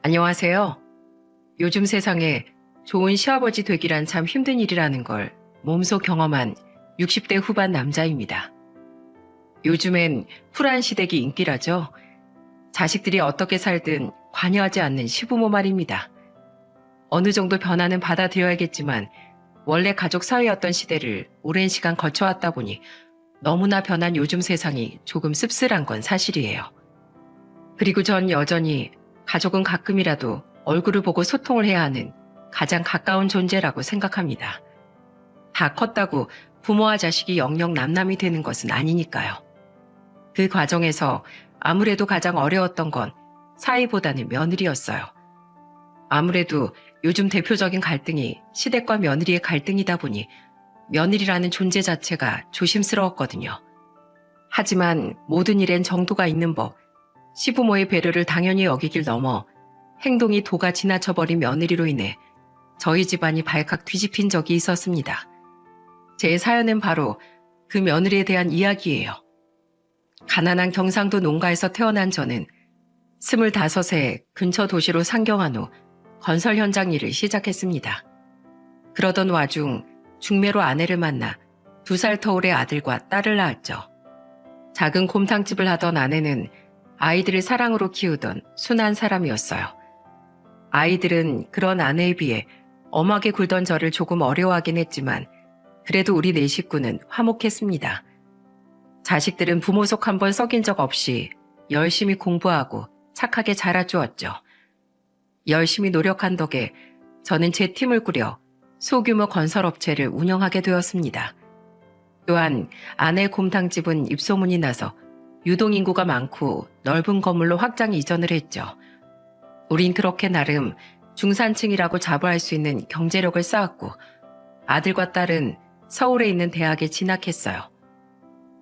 안녕하세요. 요즘 세상에 좋은 시아버지 되기란 참 힘든 일이라는 걸 몸소 경험한 60대 후반 남자입니다. 요즘엔 쿨한 시댁이 인기라죠. 자식들이 어떻게 살든 관여하지 않는 시부모 말입니다. 어느 정도 변화는 받아들여야겠지만 원래 가족 사회였던 시대를 오랜 시간 거쳐왔다 보니 너무나 변한 요즘 세상이 조금 씁쓸한 건 사실이에요. 그리고 전 여전히 가족은 가끔이라도 얼굴을 보고 소통을 해야 하는 가장 가까운 존재라고 생각합니다. 다 컸다고 부모와 자식이 영영 남남이 되는 것은 아니니까요. 그 과정에서 아무래도 가장 어려웠던 건 사위보다는 며느리였어요. 아무래도 요즘 대표적인 갈등이 시댁과 며느리의 갈등이다 보니 며느리라는 존재 자체가 조심스러웠거든요. 하지만 모든 일엔 정도가 있는 법, 시부모의 배려를 당연히 여기길 넘어 행동이 도가 지나쳐버린 며느리로 인해 저희 집안이 발칵 뒤집힌 적이 있었습니다. 제 사연은 바로 그 며느리에 대한 이야기예요. 가난한 경상도 농가에서 태어난 저는 25세 근처 도시로 상경한 후 건설 현장 일을 시작했습니다. 그러던 와중 중매로 아내를 만나 2살 터울의 아들과 딸을 낳았죠. 작은 곰탕집을 하던 아내는 아이들을 사랑으로 키우던 순한 사람이었어요. 아이들은 그런 아내에 비해 엄하게 굴던 저를 조금 어려워하긴 했지만 그래도 우리 네 식구는 화목했습니다. 자식들은 부모 속 한 번 썩인 적 없이 열심히 공부하고 착하게 자라주었죠. 열심히 노력한 덕에 저는 제 팀을 꾸려 소규모 건설업체를 운영하게 되었습니다. 또한 아내 곰탕집은 입소문이 나서 유동인구가 많고 넓은 건물로 확장 이전을 했죠. 우린 그렇게 나름 중산층이라고 자부할 수 있는 경제력을 쌓았고 아들과 딸은 서울에 있는 대학에 진학했어요.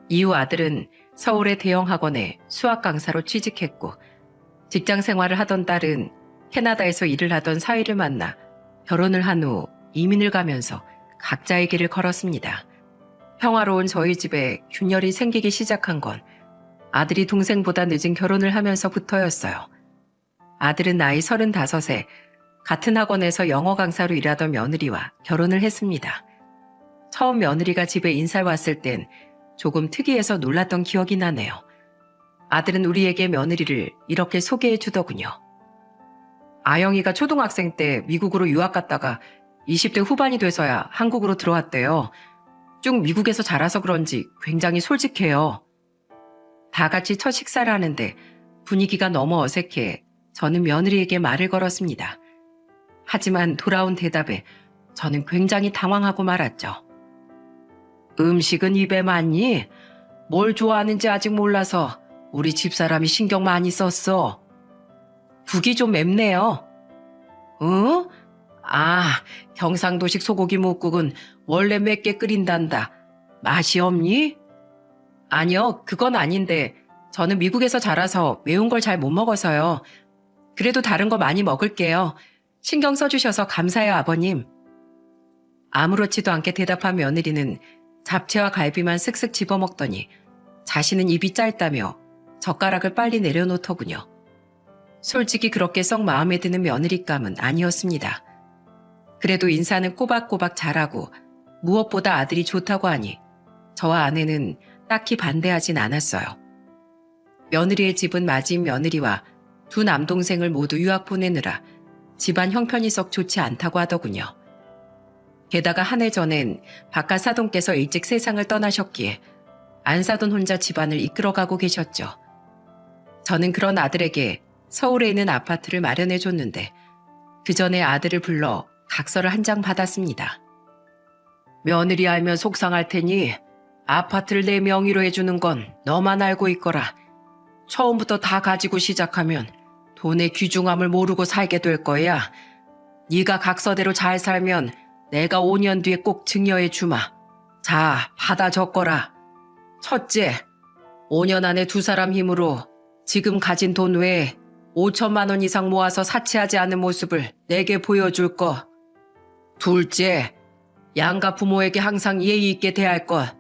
이후 아들은 서울의 대형 학원에 수학 강사로 취직했고 직장 생활을 하던 딸은 캐나다에서 일을 하던 사위를 만나 결혼을 한 후 이민을 가면서 각자의 길을 걸었습니다. 평화로운 저희 집에 균열이 생기기 시작한 건 아들이 동생보다 늦은 결혼을 하면서부터였어요. 아들은 나이 35에 같은 학원에서 영어 강사로 일하던 며느리와 결혼을 했습니다. 처음 며느리가 집에 인사를 왔을 땐 조금 특이해서 놀랐던 기억이 나네요. 아들은 우리에게 며느리를 이렇게 소개해 주더군요. 아영이가 초등학생 때 미국으로 유학 갔다가 20대 후반이 돼서야 한국으로 들어왔대요. 쭉 미국에서 자라서 그런지 굉장히 솔직해요. 다 같이 첫 식사를 하는데 분위기가 너무 어색해 저는 며느리에게 말을 걸었습니다. 하지만 돌아온 대답에 저는 굉장히 당황하고 말았죠. 음식은 입에 맞니? 뭘 좋아하는지 아직 몰라서 우리 집사람이 신경 많이 썼어. 국이 좀 맵네요. 응? 경상도식 소고기 묵국은 원래 맵게 끓인단다. 맛이 없니? 아니요, 그건 아닌데 저는 미국에서 자라서 매운 걸 잘 못 먹어서요. 그래도 다른 거 많이 먹을게요. 신경 써주셔서 감사해요, 아버님. 아무렇지도 않게 대답한 며느리는 잡채와 갈비만 쓱쓱 집어먹더니 자신은 입이 짧다며 젓가락을 빨리 내려놓더군요. 솔직히 그렇게 썩 마음에 드는 며느리감은 아니었습니다. 그래도 인사는 꼬박꼬박 잘하고 무엇보다 아들이 좋다고 하니 저와 아내는 딱히 반대하진 않았어요. 며느리의 집은 맞이인 며느리와 두 남동생을 모두 유학 보내느라 집안 형편이 썩 좋지 않다고 하더군요. 게다가 한 해 전엔 바깥 사돈께서 일찍 세상을 떠나셨기에 안사돈 혼자 집안을 이끌어가고 계셨죠. 저는 그런 아들에게 서울에 있는 아파트를 마련해 줬는데 그 전에 아들을 불러 각서를 한 장 받았습니다. 며느리 알면 속상할 테니 아파트를 내 명의로 해주는 건 너만 알고 있거라. 처음부터 다 가지고 시작하면 돈의 귀중함을 모르고 살게 될 거야. 네가 각서대로 잘 살면 내가 5년 뒤에 꼭 증여해 주마. 자, 받아 적거라. 첫째, 5년 안에 두 사람 힘으로 지금 가진 돈 외에 5천만 원 이상 모아서 사치하지 않은 모습을 내게 보여줄 것. 둘째, 양가 부모에게 항상 예의 있게 대할 것.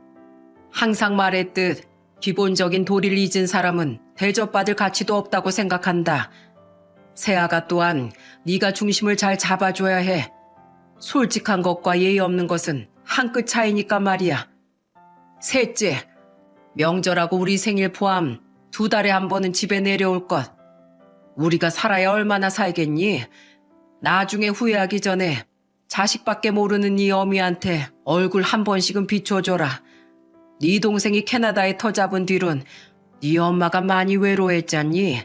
항상 말했듯 기본적인 도리를 잊은 사람은 대접받을 가치도 없다고 생각한다. 새아가 또한 네가 중심을 잘 잡아줘야 해. 솔직한 것과 예의 없는 것은 한 끗 차이니까 말이야. 셋째, 명절하고 우리 생일 포함 2달에 한 번은 집에 내려올 것. 우리가 살아야 얼마나 살겠니? 나중에 후회하기 전에 자식밖에 모르는 네 어미한테 얼굴 한 번씩은 비춰줘라. 네 동생이 캐나다에 터 잡은 뒤론 네 엄마가 많이 외로워했잖니?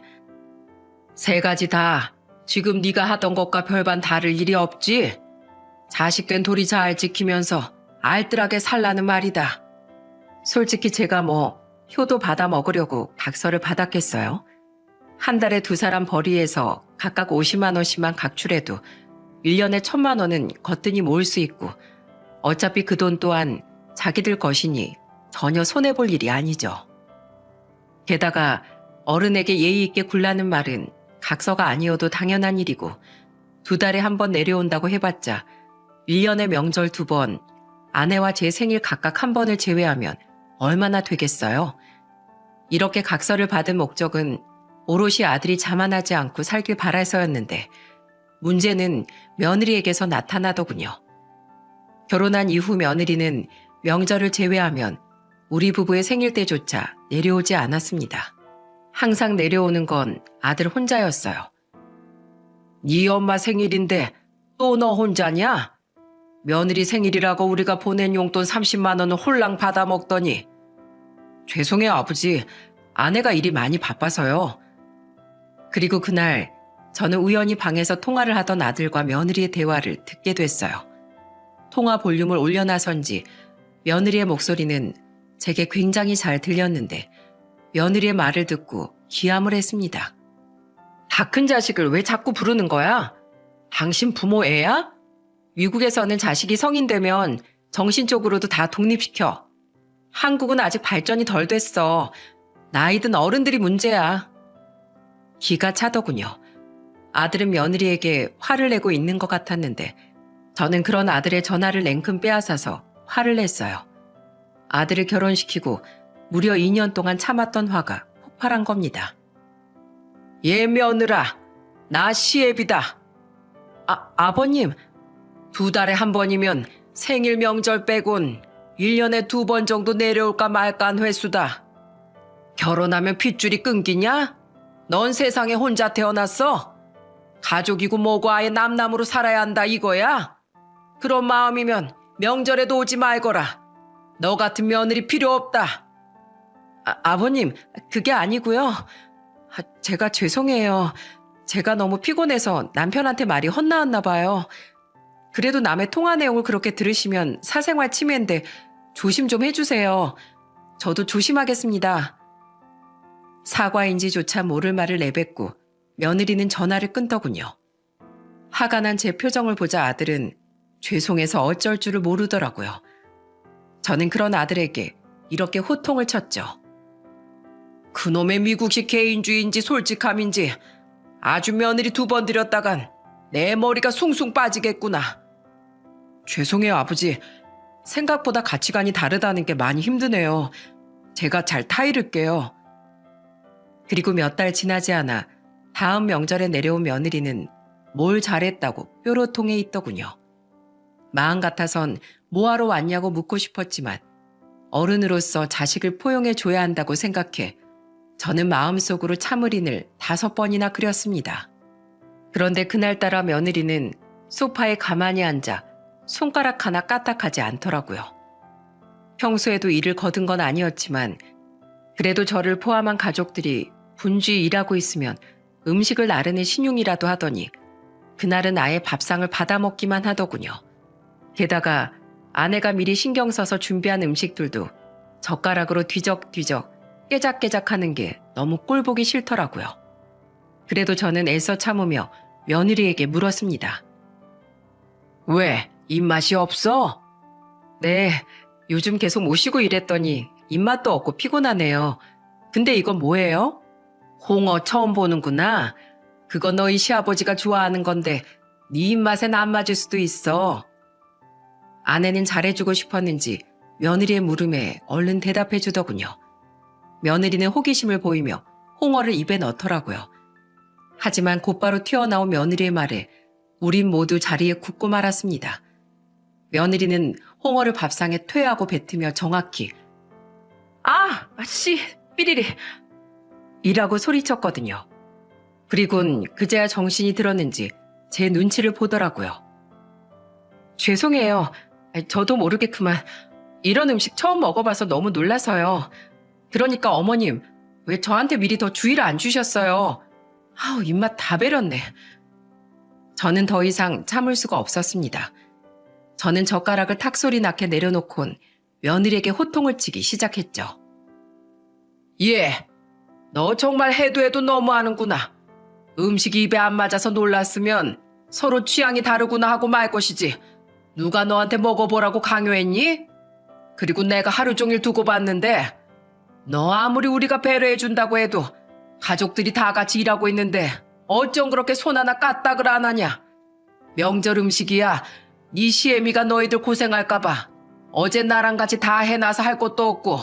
3가지 다 지금 네가 하던 것과 별반 다를 일이 없지? 자식된 도리 잘 지키면서 알뜰하게 살라는 말이다. 솔직히 제가 효도 받아 먹으려고 각서를 받았겠어요? 한 달에 2사람 벌이에서 각각 50만 원씩만 각출해도 1년에 1,000만 원은 거뜬히 모을 수 있고 어차피 그 돈 또한 자기들 것이니 전혀 손해볼 일이 아니죠. 게다가 어른에게 예의 있게 굴라는 말은 각서가 아니어도 당연한 일이고 2달에 한 번 내려온다고 해봤자 1년에 명절 2번, 아내와 제 생일 각각 한 번을 제외하면 얼마나 되겠어요? 이렇게 각서를 받은 목적은 오롯이 아들이 자만하지 않고 살길 바라서였는데 문제는 며느리에게서 나타나더군요. 결혼한 이후 며느리는 명절을 제외하면 우리 부부의 생일 때조차 내려오지 않았습니다. 항상 내려오는 건 아들 혼자였어요. 네 엄마 생일인데 또 너 혼자냐? 며느리 생일이라고 우리가 보낸 용돈 30만 원을 홀랑 받아먹더니. 죄송해요 아버지, 아내가 일이 많이 바빠서요. 그리고 그날 저는 우연히 방에서 통화를 하던 아들과 며느리의 대화를 듣게 됐어요. 통화 볼륨을 올려놔선지 며느리의 목소리는 제게 굉장히 잘 들렸는데 며느리의 말을 듣고 기함을 했습니다. 다 큰 자식을 왜 자꾸 부르는 거야? 당신 부모 애야? 미국에서는 자식이 성인 되면 정신적으로도 다 독립시켜. 한국은 아직 발전이 덜 됐어. 나이 든 어른들이 문제야. 기가 차더군요. 아들은 며느리에게 화를 내고 있는 것 같았는데 저는 그런 아들의 전화를 냉큼 빼앗아서 화를 냈어요. 아들을 결혼시키고 무려 2년 동안 참았던 화가 폭발한 겁니다. 얘 며느라, 나 시애비다. 아버님, 2달에 한 번이면 생일 명절 빼곤 1년에 2번 정도 내려올까 말까 한 횟수다. 결혼하면 핏줄이 끊기냐? 넌 세상에 혼자 태어났어? 가족이고 뭐고 아예 남남으로 살아야 한다 이거야? 그런 마음이면 명절에도 오지 말거라. 너 같은 며느리 필요 없다. 아버님, 그게 아니고요. 제가 죄송해요. 제가 너무 피곤해서 남편한테 말이 헛나왔나 봐요. 그래도 남의 통화 내용을 그렇게 들으시면 사생활 침해인데 조심 좀 해주세요. 저도 조심하겠습니다. 사과인지조차 모를 말을 내뱉고 며느리는 전화를 끊더군요. 화가 난 제 표정을 보자 아들은 죄송해서 어쩔 줄을 모르더라고요. 저는 그런 아들에게 이렇게 호통을 쳤죠. 그놈의 미국식 개인주의인지 솔직함인지 아주 며느리 2번 들였다간 내 머리가 숭숭 빠지겠구나. 죄송해요 아버지. 생각보다 가치관이 다르다는 게 많이 힘드네요. 제가 잘 타이를게요. 그리고 몇 달 지나지 않아 다음 명절에 내려온 며느리는 뭘 잘했다고 뾰로통해 있더군요. 마음 같아선 뭐하러 왔냐고 묻고 싶었지만 어른으로서 자식을 포용해 줘야 한다고 생각해 저는 마음속으로 참을인을 5번이나 그렸습니다. 그런데 그날따라 며느리는 소파에 가만히 앉아 손가락 하나 까딱하지 않더라고요. 평소에도 일을 거둔 건 아니었지만 그래도 저를 포함한 가족들이 분주히 일하고 있으면 음식을 나르는 신용이라도 하더니 그날은 아예 밥상을 받아먹기만 하더군요. 게다가 아내가 미리 신경 써서 준비한 음식들도 젓가락으로 뒤적뒤적 깨작깨작 하는 게 너무 꼴보기 싫더라고요. 그래도 저는 애써 참으며 며느리에게 물었습니다. 왜? 입맛이 없어? 네, 요즘 계속 모시고 일했더니 입맛도 없고 피곤하네요. 근데 이건 뭐예요? 홍어 처음 보는구나. 그거 너희 시아버지가 좋아하는 건데 네 입맛엔 안 맞을 수도 있어. 아내는 잘해주고 싶었는지 며느리의 물음에 얼른 대답해 주더군요. 며느리는 호기심을 보이며 홍어를 입에 넣더라고요. 하지만 곧바로 튀어나온 며느리의 말에 우린 모두 자리에 굳고 말았습니다. 며느리는 홍어를 밥상에 퇴하고 뱉으며 정확히 씨, 삐리리 이라고 소리쳤거든요. 그리곤 그제야 정신이 들었는지 제 눈치를 보더라고요. 죄송해요. 저도 모르게 그만. 이런 음식 처음 먹어봐서 너무 놀라서요. 그러니까 어머님, 왜 저한테 미리 더 주의를 안 주셨어요? 입맛 다 배렸네. 저는 더 이상 참을 수가 없었습니다. 저는 젓가락을 탁소리 나게 내려놓곤 며느리에게 호통을 치기 시작했죠. 너 정말 해도 너무하는구나. 음식이 입에 안 맞아서 놀랐으면 서로 취향이 다르구나 하고 말 것이지. 누가 너한테 먹어보라고 강요했니? 그리고 내가 하루 종일 두고 봤는데 너 아무리 우리가 배려해준다고 해도 가족들이 다 같이 일하고 있는데 어쩜 그렇게 손 하나 까딱을 안 하냐. 명절 음식이야. 네 시애미가 너희들 고생할까봐 어제 나랑 같이 다 해놔서 할 것도 없고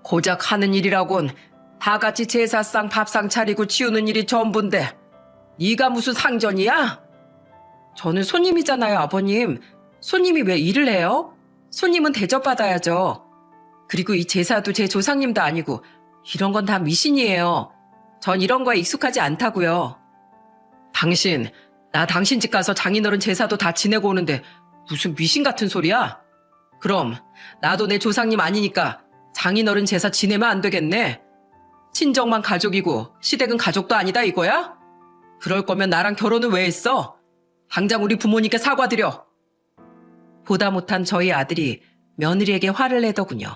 고작 하는 일이라곤 다 같이 제사상 밥상 차리고 치우는 일이 전부인데 네가 무슨 상전이야? 저는 손님이잖아요, 아버님. 손님이 왜 일을 해요? 손님은 대접받아야죠. 그리고 이 제사도 제 조상님도 아니고 이런 건 다 미신이에요. 전 이런 거에 익숙하지 않다고요. 당신, 나 당신 집 가서 장인어른 제사도 다 지내고 오는데 무슨 미신 같은 소리야? 그럼 나도 내 조상님 아니니까 장인어른 제사 지내면 안 되겠네. 친정만 가족이고 시댁은 가족도 아니다 이거야? 그럴 거면 나랑 결혼을 왜 했어? 당장 우리 부모님께 사과드려. 보다 못한 저희 아들이 며느리에게 화를 내더군요.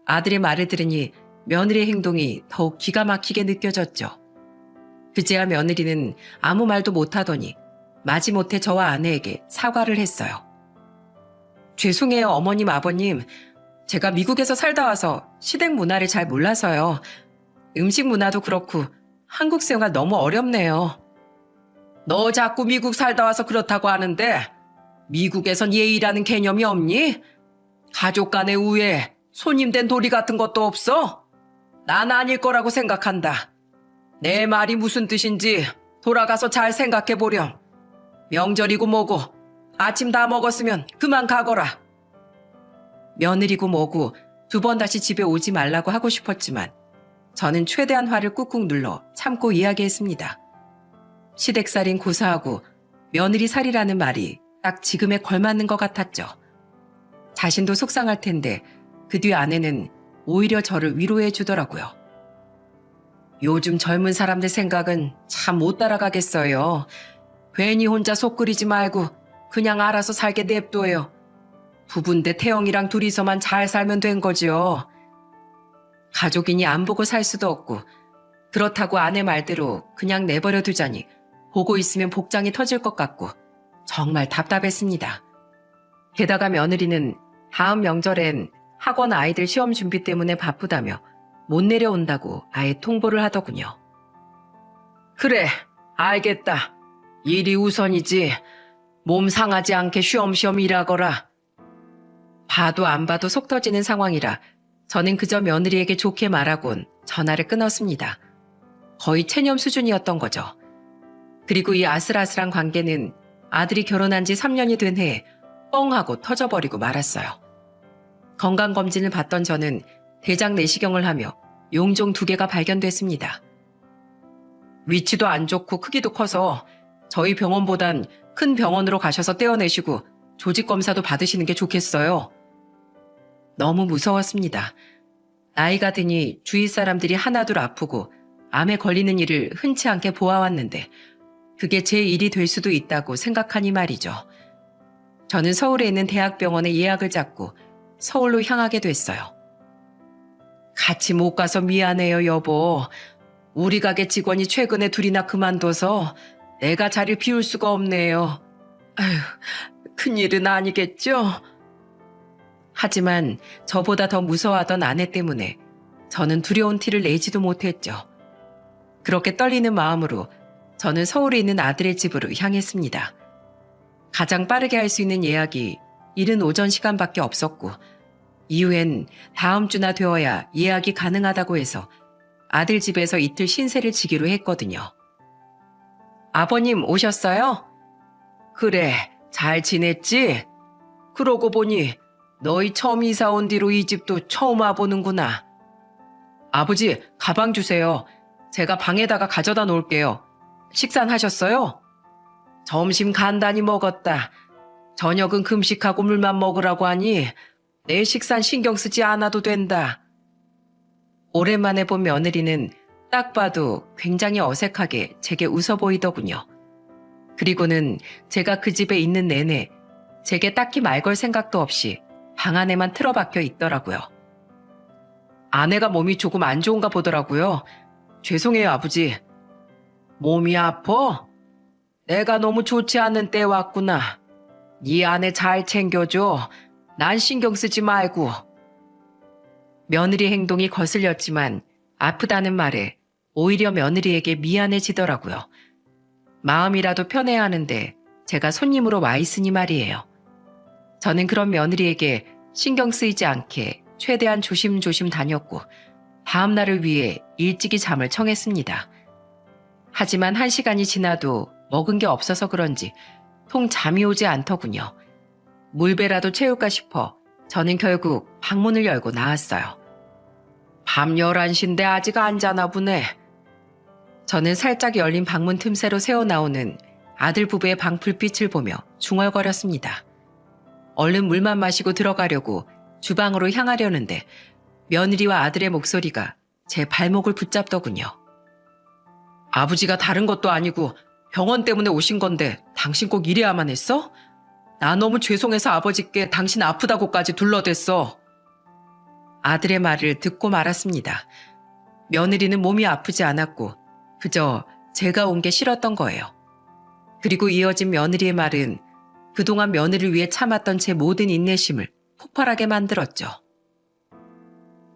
아들의 말을 들으니 며느리의 행동이 더욱 기가 막히게 느껴졌죠. 그제야 며느리는 아무 말도 못하더니 마지못해 저와 아내에게 사과를 했어요. 죄송해요, 어머님, 아버님. 제가 미국에서 살다 와서 시댁 문화를 잘 몰라서요. 음식 문화도 그렇고 한국 생활 너무 어렵네요. 너 자꾸 미국 살다 와서 그렇다고 하는데 미국에선 예의라는 개념이 없니? 가족 간의 우애, 손님된 도리 같은 것도 없어? 난 아닐 거라고 생각한다. 내 말이 무슨 뜻인지 돌아가서 잘 생각해 보렴. 명절이고 뭐고 아침 다 먹었으면 그만 가거라. 며느리고 뭐고 두 번 다시 집에 오지 말라고 하고 싶었지만 저는 최대한 화를 꾹꾹 눌러 참고 이야기했습니다. 시댁살인 고사하고 며느리살이라는 말이 딱 지금에 걸맞는 것 같았죠. 자신도 속상할 텐데 그 뒤 아내는 오히려 저를 위로해 주더라고요. 요즘 젊은 사람들 생각은 참 못 따라가겠어요. 괜히 혼자 속 끓이지 말고 그냥 알아서 살게 냅둬요. 부부인데 태영이랑 둘이서만 잘 살면 된 거지요. 가족이니 안 보고 살 수도 없고 그렇다고 아내 말대로 그냥 내버려 두자니 보고 있으면 복장이 터질 것 같고 정말 답답했습니다. 게다가 며느리는 다음 명절엔 학원 아이들 시험 준비 때문에 바쁘다며 못 내려온다고 아예 통보를 하더군요. 그래, 알겠다. 일이 우선이지. 몸 상하지 않게 쉬엄쉬엄 일하거라. 봐도 안 봐도 속 터지는 상황이라 저는 그저 며느리에게 좋게 말하곤 전화를 끊었습니다. 거의 체념 수준이었던 거죠. 그리고 이 아슬아슬한 관계는 아들이 결혼한 지 3년이 된 해에 뻥 하고 터져버리고 말았어요. 건강검진을 받던 저는 대장 내시경을 하며 용종 2개가 발견됐습니다. 위치도 안 좋고 크기도 커서 저희 병원보단 큰 병원으로 가셔서 떼어내시고 조직검사도 받으시는 게 좋겠어요. 너무 무서웠습니다. 나이가 드니 주위 사람들이 하나둘 아프고 암에 걸리는 일을 흔치 않게 보아왔는데 그게 제 일이 될 수도 있다고 생각하니 말이죠. 저는 서울에 있는 대학병원에 예약을 잡고 서울로 향하게 됐어요. 같이 못 가서 미안해요, 여보. 우리 가게 직원이 최근에 2이나 그만둬서 내가 자리를 비울 수가 없네요. 아휴, 큰일은 아니겠죠? 하지만 저보다 더 무서워하던 아내 때문에 저는 두려운 티를 내지도 못했죠. 그렇게 떨리는 마음으로 저는 서울에 있는 아들의 집으로 향했습니다. 가장 빠르게 할 수 있는 예약이 이른 오전 시간밖에 없었고 이후엔 다음 주나 되어야 예약이 가능하다고 해서 아들 집에서 이틀 신세를 지기로 했거든요. 아버님 오셨어요? 그래, 잘 지냈지? 그러고 보니 너희 처음 이사 온 뒤로 이 집도 처음 와보는구나. 아버지, 가방 주세요. 제가 방에다가 가져다 놓을게요. 식사는 하셨어요? 점심 간단히 먹었다. 저녁은 금식하고 물만 먹으라고 하니 내 식사는 신경 쓰지 않아도 된다. 오랜만에 본 며느리는 딱 봐도 굉장히 어색하게 제게 웃어 보이더군요. 그리고는 제가 그 집에 있는 내내 제게 딱히 말 걸 생각도 없이 방 안에만 틀어박혀 있더라고요. 아내가 몸이 조금 안 좋은가 보더라고요. 죄송해요, 아버지. 몸이 아파? 내가 너무 좋지 않은 때 왔구나. 네 아내 잘 챙겨줘. 난 신경 쓰지 말고. 며느리 행동이 거슬렸지만 아프다는 말에 오히려 며느리에게 미안해지더라고요. 마음이라도 편해야 하는데 제가 손님으로 와 있으니 말이에요. 저는 그런 며느리에게 신경 쓰이지 않게 최대한 조심조심 다녔고 다음 날을 위해 일찍이 잠을 청했습니다. 하지만 1시간이 지나도 먹은 게 없어서 그런지 통 잠이 오지 않더군요. 물배라도 채울까 싶어 저는 결국 방문을 열고 나왔어요. 밤 11시인데 아직 안 자나 보네. 저는 살짝 열린 방문 틈새로 새어나오는 아들 부부의 방 불빛을 보며 중얼거렸습니다. 얼른 물만 마시고 들어가려고 주방으로 향하려는데 며느리와 아들의 목소리가 제 발목을 붙잡더군요. 아버지가 다른 것도 아니고 병원 때문에 오신 건데 당신 꼭 이래야만 했어? 나 너무 죄송해서 아버지께 당신 아프다고까지 둘러댔어. 아들의 말을 듣고 말았습니다. 며느리는 몸이 아프지 않았고 그저 제가 온 게 싫었던 거예요. 그리고 이어진 며느리의 말은 그동안 며느리를 위해 참았던 제 모든 인내심을 폭발하게 만들었죠.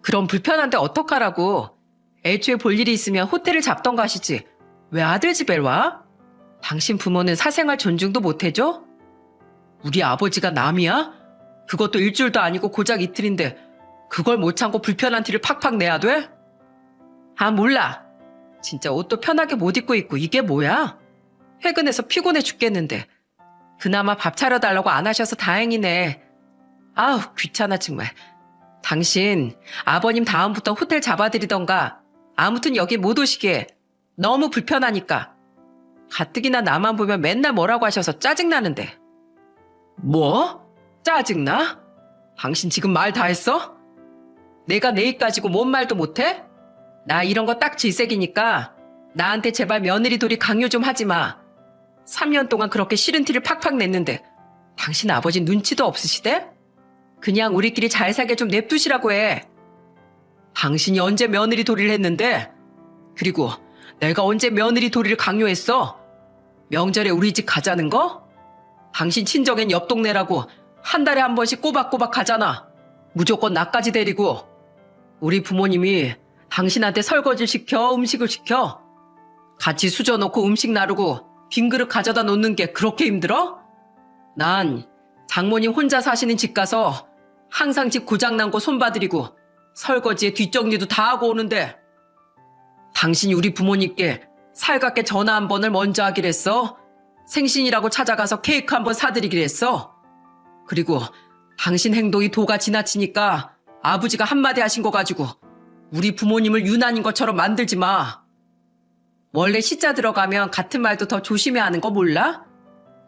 그럼 불편한데 어떡하라고. 애초에 볼 일이 있으면 호텔을 잡던가 하시지. 왜 아들 집에 와? 당신 부모는 사생활 존중도 못 해줘? 우리 아버지가 남이야? 그것도 일주일도 아니고 고작 이틀인데 그걸 못 참고 불편한 티를 팍팍 내야 돼? 아, 몰라. 진짜 옷도 편하게 못 입고 있고 이게 뭐야? 퇴근해서 피곤해 죽겠는데 그나마 밥 차려달라고 안 하셔서 다행이네. 아우, 귀찮아 정말. 당신 아버님 다음부터 호텔 잡아드리던가 아무튼 여기 못 오시게. 너무 불편하니까. 가뜩이나 나만 보면 맨날 뭐라고 하셔서 짜증나는데. 뭐? 짜증나? 당신 지금 말 다 했어? 내가 내 입 가지고 뭔 말도 못해? 나 이런 거 딱 질색이니까 나한테 제발 며느리 돌이 강요 좀 하지 마. 3년 동안 그렇게 싫은 티를 팍팍 냈는데 당신 아버지 눈치도 없으시대? 그냥 우리끼리 잘 살게 좀 냅두시라고 해. 당신이 언제 며느리 도리를 했는데? 그리고 내가 언제 며느리 도리를 강요했어? 명절에 우리 집 가자는 거? 당신 친정엔 옆 동네라고 한 달에 한 번씩 꼬박꼬박 가잖아. 무조건 나까지 데리고. 우리 부모님이 당신한테 설거지를 시켜 음식을 시켜? 같이 수저 놓고 음식 나르고 빈 그릇 가져다 놓는 게 그렇게 힘들어? 난 장모님 혼자 사시는 집 가서 항상 집 고장난 거 손봐드리고 설거지에 뒷정리도 다 하고 오는데 당신이 우리 부모님께 살갑게 전화 한 번을 먼저 하기로 했어? 생신이라고 찾아가서 케이크 한 번 사드리기로 했어? 그리고 당신 행동이 도가 지나치니까 아버지가 한마디 하신 거 가지고 우리 부모님을 유난인 것처럼 만들지 마. 원래 시자 들어가면 같은 말도 더 조심해야 하는 거 몰라?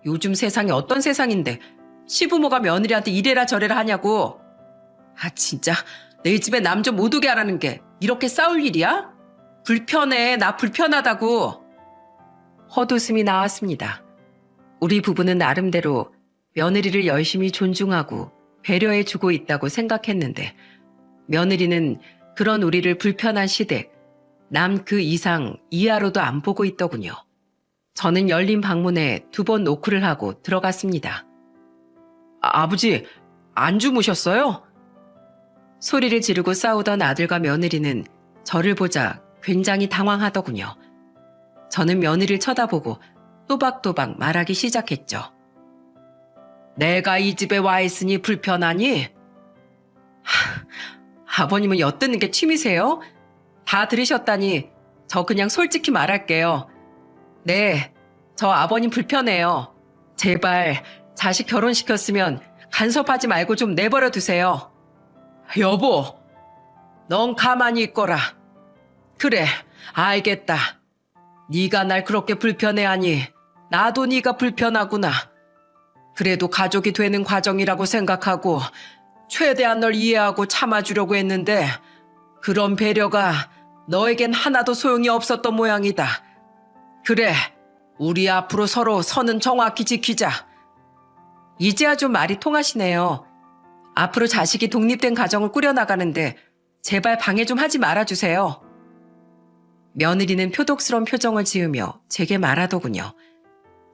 요즘 세상이 어떤 세상인데 시부모가 며느리한테 이래라 저래라 하냐고. 아 진짜 내 집에 남 좀 못 오게 하라는 게 이렇게 싸울 일이야? 불편해. 나 불편하다고. 헛웃음이 나왔습니다. 우리 부부는 나름대로 며느리를 열심히 존중하고 배려해주고 있다고 생각했는데 며느리는 그런 우리를 불편한 시댁, 남 그 이상 이하로도 안 보고 있더군요. 저는 열린 방문에 2번 노크를 하고 들어갔습니다. 아버지, 안 주무셨어요? 소리를 지르고 싸우던 아들과 며느리는 저를 보자 굉장히 당황하더군요. 저는 며느리를 쳐다보고 또박또박 말하기 시작했죠. 내가 이 집에 와 있으니 불편하니? 아버님은 엿듣는 게 취미세요? 다 들으셨다니 저 그냥 솔직히 말할게요. 네, 저 아버님 불편해요. 제발 자식 결혼시켰으면 간섭하지 말고 좀 내버려 두세요. 여보, 넌 가만히 있거라. 그래, 알겠다. 네가 날 그렇게 불편해하니 나도 네가 불편하구나. 그래도 가족이 되는 과정이라고 생각하고 최대한 널 이해하고 참아주려고 했는데 그런 배려가 너에겐 하나도 소용이 없었던 모양이다. 그래, 우리 앞으로 서로 선은 정확히 지키자. 이제야 좀 말이 통하시네요. 앞으로 자식이 독립된 가정을 꾸려나가는데 제발 방해 좀 하지 말아주세요. 며느리는 표독스러운 표정을 지으며 제게 말하더군요.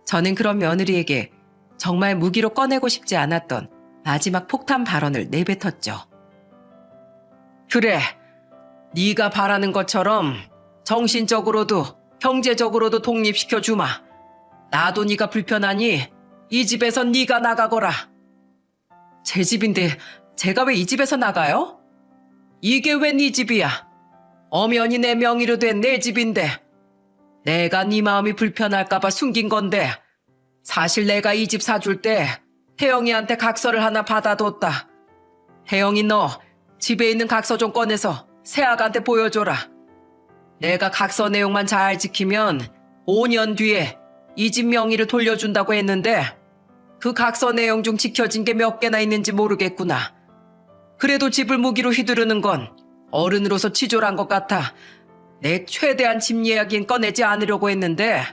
저는 그런 며느리에게 정말 무기로 꺼내고 싶지 않았던 마지막 폭탄 발언을 내뱉었죠. 그래, 네가 바라는 것처럼 정신적으로도 경제적으로도 독립시켜주마. 나도 네가 불편하니 이 집에선 네가 나가거라. 제 집인데 제가 왜 이 집에서 나가요? 이게 왜 네 집이야? 엄연히 내 명의로 된 내 집인데 내가 네 마음이 불편할까봐 숨긴 건데 사실 내가 이 집 사줄 때 혜영이한테 각서를 하나 받아뒀다. 혜영이 너 집에 있는 각서 좀 꺼내서 새아가한테 보여줘라. 내가 각서 내용만 잘 지키면 5년 뒤에 이 집 명의를 돌려준다고 했는데 그 각서 내용 중 지켜진 게 몇 개나 있는지 모르겠구나. 그래도 집을 무기로 휘두르는 건 어른으로서 치졸한 것 같아. 내 최대한 집 이야기는 꺼내지 않으려고 했는데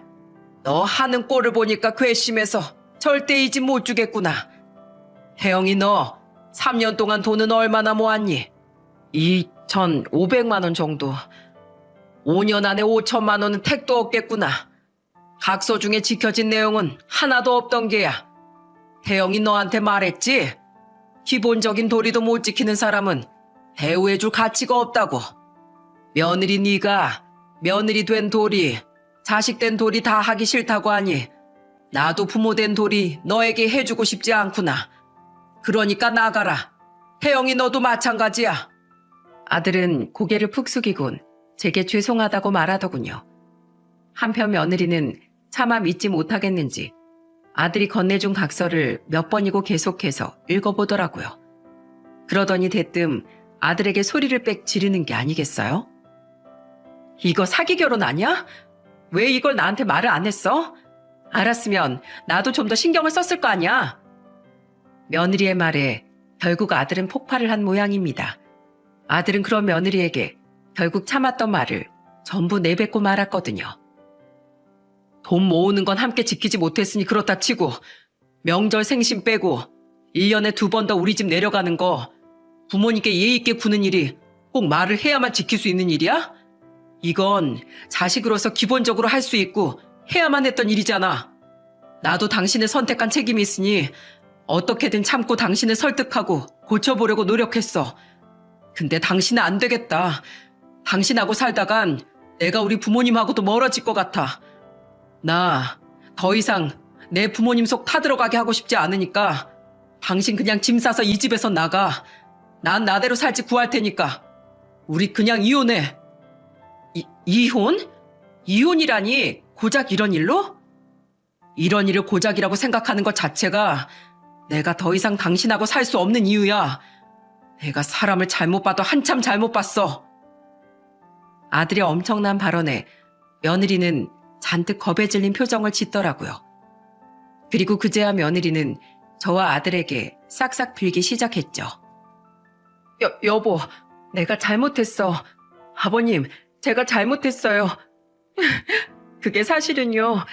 너 하는 꼴을 보니까 괘씸해서 절대 이 집 못 주겠구나. 혜영이 너 3년 동안 돈은 얼마나 모았니? 2,500만 원 정도. 5년 안에 5천만 원은 택도 없겠구나. 각서 중에 지켜진 내용은 하나도 없던 게야. 혜영이 너한테 말했지? 기본적인 도리도 못 지키는 사람은 대우해줄 가치가 없다고. 며느리 네가 며느리 된 도리, 자식 된 도리 다 하기 싫다고 하니 나도 부모 된 도리 너에게 해주고 싶지 않구나. 그러니까 나가라. 혜영이 너도 마찬가지야. 아들은 고개를 푹 숙이곤 제게 죄송하다고 말하더군요. 한편 며느리는 차마 믿지 못하겠는지 아들이 건네준 각서를 몇 번이고 계속해서 읽어보더라고요. 그러더니 대뜸 아들에게 소리를 빽 지르는 게 아니겠어요? 이거 사기 결혼 아니야? 왜 이걸 나한테 말을 안 했어? 알았으면 나도 좀 더 신경을 썼을 거 아니야? 며느리의 말에 결국 아들은 폭발을 한 모양입니다. 아들은 그런 며느리에게 결국 참았던 말을 전부 내뱉고 말았거든요. 돈 모으는 건 함께 지키지 못했으니 그렇다 치고 명절 생신 빼고 1년에 2번 더 우리 집 내려가는 거 부모님께 예의 있게 구는 일이 꼭 말을 해야만 지킬 수 있는 일이야? 이건 자식으로서 기본적으로 할 수 있고 해야만 했던 일이잖아. 나도 당신을 선택한 책임이 있으니 어떻게든 참고 당신을 설득하고 고쳐보려고 노력했어. 근데 당신은 안 되겠다. 당신하고 살다간 내가 우리 부모님하고도 멀어질 것 같아. 나 더 이상 내 부모님 속 타들어가게 하고 싶지 않으니까 당신 그냥 짐 싸서 이 집에서 나가. 난 나대로 살지 구할 테니까. 우리 그냥 이혼해. 이혼? 이혼이라니 고작 이런 일로? 이런 일을 고작이라고 생각하는 것 자체가 내가 더 이상 당신하고 살 수 없는 이유야. 내가 사람을 잘못 봐도 한참 잘못 봤어. 아들의 엄청난 발언에 며느리는 잔뜩 겁에 질린 표정을 짓더라고요. 그리고 그제야 며느리는 저와 아들에게 싹싹 빌기 시작했죠. 여보, 내가 잘못했어. 아버님, 제가 잘못했어요. 그게 사실은요.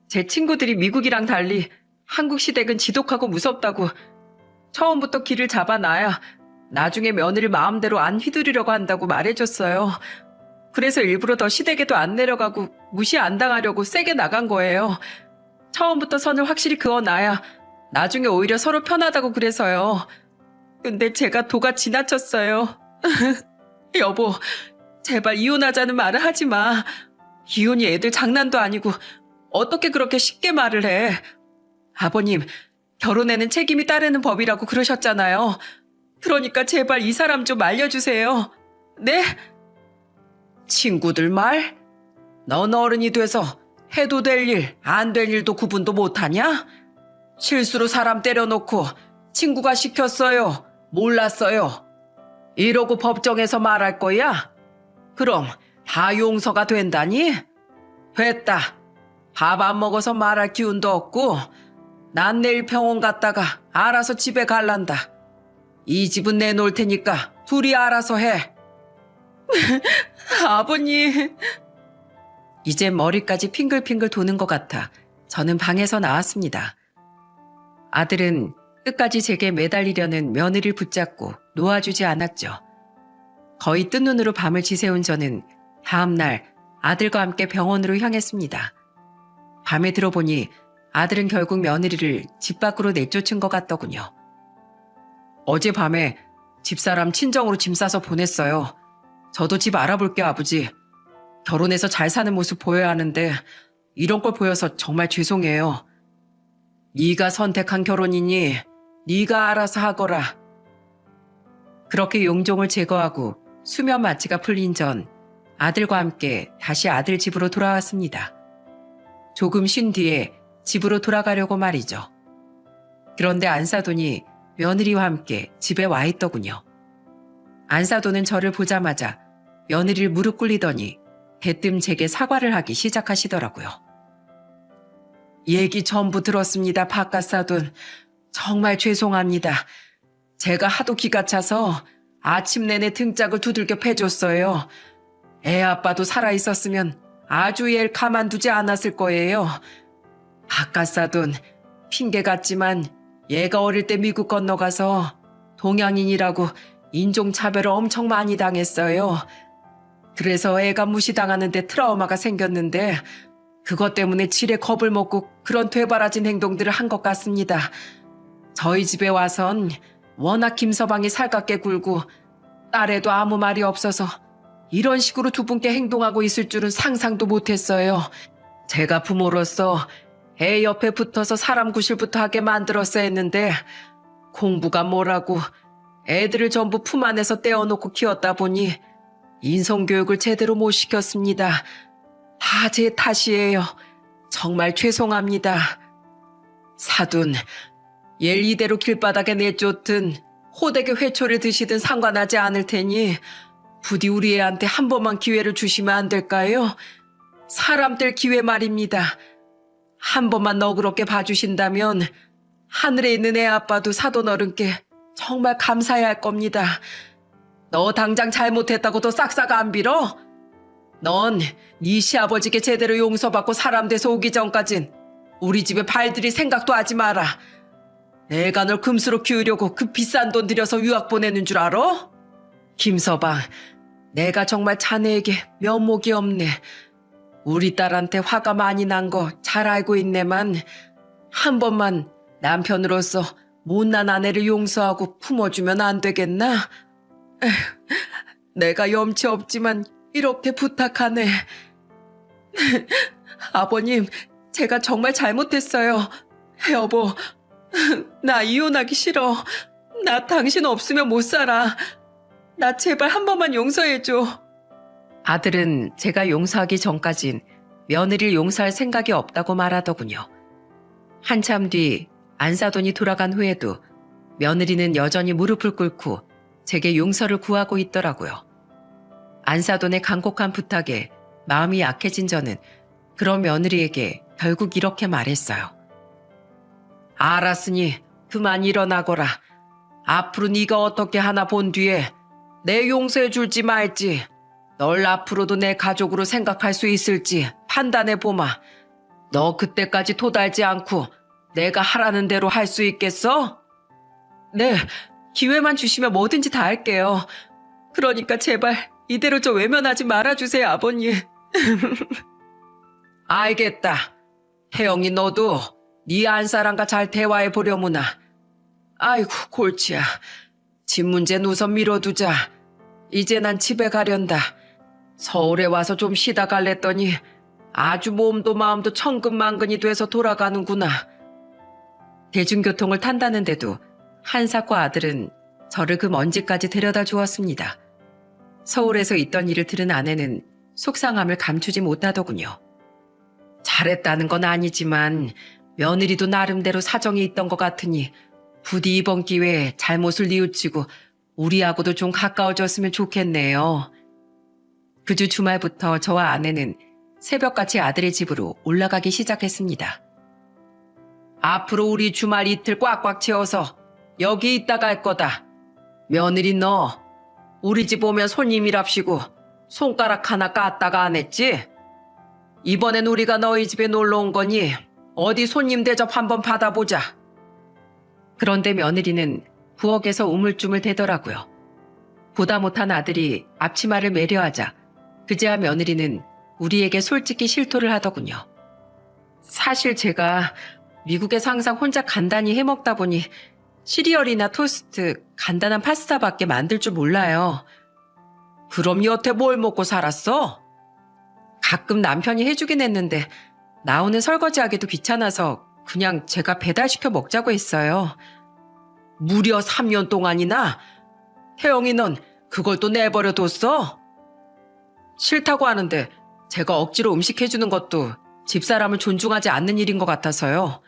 제 친구들이 미국이랑 달리 한국 시댁은 지독하고 무섭다고 처음부터 길을 잡아놔야 나중에 며느리 마음대로 안 휘두르려고 한다고 말해줬어요. 그래서 일부러 더 시댁에도 안 내려가고 무시 안 당하려고 세게 나간 거예요. 처음부터 선을 확실히 그어놔야 나중에 오히려 서로 편하다고 그래서요. 근데 제가 도가 지나쳤어요. 여보, 제발 이혼하자는 말을 하지 마. 이혼이 애들 장난도 아니고 어떻게 그렇게 쉽게 말을 해. 아버님, 결혼에는 책임이 따르는 법이라고 그러셨잖아요. 그러니까 제발 이 사람 좀 알려주세요. 네? 친구들 말? 넌 어른이 돼서 해도 될 일, 안 될 일도 구분도 못하냐? 실수로 사람 때려놓고 친구가 시켰어요. 몰랐어요. 이러고 법정에서 말할 거야? 그럼 다 용서가 된다니? 됐다. 밥 안 먹어서 말할 기운도 없고 난 내일 병원 갔다가 알아서 집에 갈란다. 이 집은 내놓을 테니까 둘이 알아서 해. 아버님. 이제 머리까지 핑글핑글 도는 것 같아 저는 방에서 나왔습니다. 아들은 끝까지 제게 매달리려는 며느리를 붙잡고 놓아주지 않았죠. 거의 뜬 눈으로 밤을 지새운 저는 다음 날 아들과 함께 병원으로 향했습니다. 밤에 들어보니 아들은 결국 며느리를 집 밖으로 내쫓은 것 같더군요. 어젯밤에 집사람 친정으로 짐 싸서 보냈어요. 저도 집 알아볼게요, 아버지. 결혼해서 잘 사는 모습 보여야 하는데 이런 걸 보여서 정말 죄송해요. 네가 선택한 결혼이니 네가 알아서 하거라. 그렇게 용종을 제거하고 수면 마취가 풀린 전 아들과 함께 다시 아들 집으로 돌아왔습니다. 조금 쉰 뒤에 집으로 돌아가려고 말이죠. 그런데 안사돈이 며느리와 함께 집에 와 있더군요. 안사돈은 저를 보자마자 며느리를 무릎 꿇리더니 대뜸 제게 사과를 하기 시작하시더라고요. 얘기 전부 들었습니다, 박가사돈. 정말 죄송합니다. 제가 하도 기가 차서 아침 내내 등짝을 두들겨 패줬어요. 애 아빠도 살아있었으면 아주 얘를 가만두지 않았을 거예요. 박가사돈, 핑계 같지만 얘가 어릴 때 미국 건너가서 동양인이라고 인종차별을 엄청 많이 당했어요. 그래서 애가 무시당하는데 트라우마가 생겼는데 그것 때문에 지레 겁을 먹고 그런 되바라진 행동들을 한 것 같습니다. 저희 집에 와선 워낙 김서방이 살갑게 굴고 딸애도 아무 말이 없어서 이런 식으로 두 분께 행동하고 있을 줄은 상상도 못했어요. 제가 부모로서 애 옆에 붙어서 사람 구실부터 하게 만들었어야 했는데 공부가 뭐라고 애들을 전부 품 안에서 떼어놓고 키웠다 보니 인성교육을 제대로 못 시켰습니다. 다 제 탓이에요. 정말 죄송합니다. 사돈, 얘를 이대로 길바닥에 내쫓든 호되게 회초를 드시든 상관하지 않을 테니 부디 우리 애한테 한 번만 기회를 주시면 안 될까요? 사람 될 기회 말입니다. 한 번만 너그럽게 봐주신다면 하늘에 있는 애 아빠도 사돈 어른께 정말 감사해야 할 겁니다. 너 당장 잘못했다고 도 싹싹 안 빌어? 넌 네 시아버지께 제대로 용서받고 사람 돼서 오기 전까진 우리 집에 발들이 생각도 하지 마라. 내가 널 금수로 키우려고 그 비싼 돈 들여서 유학 보내는 줄 알아? 김서방, 내가 정말 자네에게 면목이 없네. 우리 딸한테 화가 많이 난 거 잘 알고 있네만 한 번만 남편으로서 못난 아내를 용서하고 품어주면 안 되겠나? 에휴, 내가 염치 없지만 이렇게 부탁하네. 아버님, 제가 정말 잘못했어요. 여보, 나 이혼하기 싫어. 나 당신 없으면 못 살아. 나 제발 한 번만 용서해줘. 아들은 제가 용서하기 전까진 며느리를 용서할 생각이 없다고 말하더군요. 한참 뒤 안사돈이 돌아간 후에도 며느리는 여전히 무릎을 꿇고 제게 용서를 구하고 있더라고요. 안사돈의 간곡한 부탁에 마음이 약해진 저는 그런 며느리에게 결국 이렇게 말했어요. 알았으니 그만 일어나거라. 앞으로 네가 어떻게 하나 본 뒤에 내 용서해 줄지 말지 널 앞으로도 내 가족으로 생각할 수 있을지 판단해보마. 너 그때까지 토달지 않고 내가 하라는 대로 할 수 있겠어? 네, 기회만 주시면 뭐든지 다 할게요. 그러니까 제발 이대로 저 외면하지 말아주세요, 아버님. 알겠다. 혜영이 너도 네 안사람과 잘 대화해보려무나. 아이고 골치야. 집 문제는 우선 미뤄두자. 이제 난 집에 가련다. 서울에 와서 좀 쉬다 갈랬더니 아주 몸도 마음도 천근만근이 돼서 돌아가는구나. 대중교통을 탄다는데도 한삭과 아들은 저를 그 먼지까지 데려다 주었습니다. 서울에서 있던 일을 들은 아내는 속상함을 감추지 못하더군요. 잘했다는 건 아니지만 며느리도 나름대로 사정이 있던 것 같으니 부디 이번 기회에 잘못을 뉘우치고 우리하고도 좀 가까워졌으면 좋겠네요. 그 주 주말부터 저와 아내는 새벽같이 아들의 집으로 올라가기 시작했습니다. 앞으로 우리 주말 이틀 꽉꽉 채워서 여기 있다 갈 거다. 며느리 너 우리 집 오면 손님이랍시고 손가락 하나 깠다가 안 했지? 이번엔 우리가 너희 집에 놀러 온 거니 어디 손님 대접 한번 받아보자. 그런데 며느리는 부엌에서 우물쭈물 대더라고요. 보다 못한 아들이 앞치마를 매려하자 그제야 며느리는 우리에게 솔직히 실토를 하더군요. 사실 제가 미국에서 항상 혼자 간단히 해먹다 보니 시리얼이나 토스트, 간단한 파스타밖에 만들 줄 몰라요. 그럼 여태 뭘 먹고 살았어? 가끔 남편이 해주긴 했는데 나오는 설거지하기도 귀찮아서 그냥 제가 배달시켜 먹자고 했어요. 무려 3년 동안이나? 혜영이 넌 그걸 또 내버려 뒀어? 싫다고 하는데 제가 억지로 음식 해주는 것도 집사람을 존중하지 않는 일인 것 같아서요.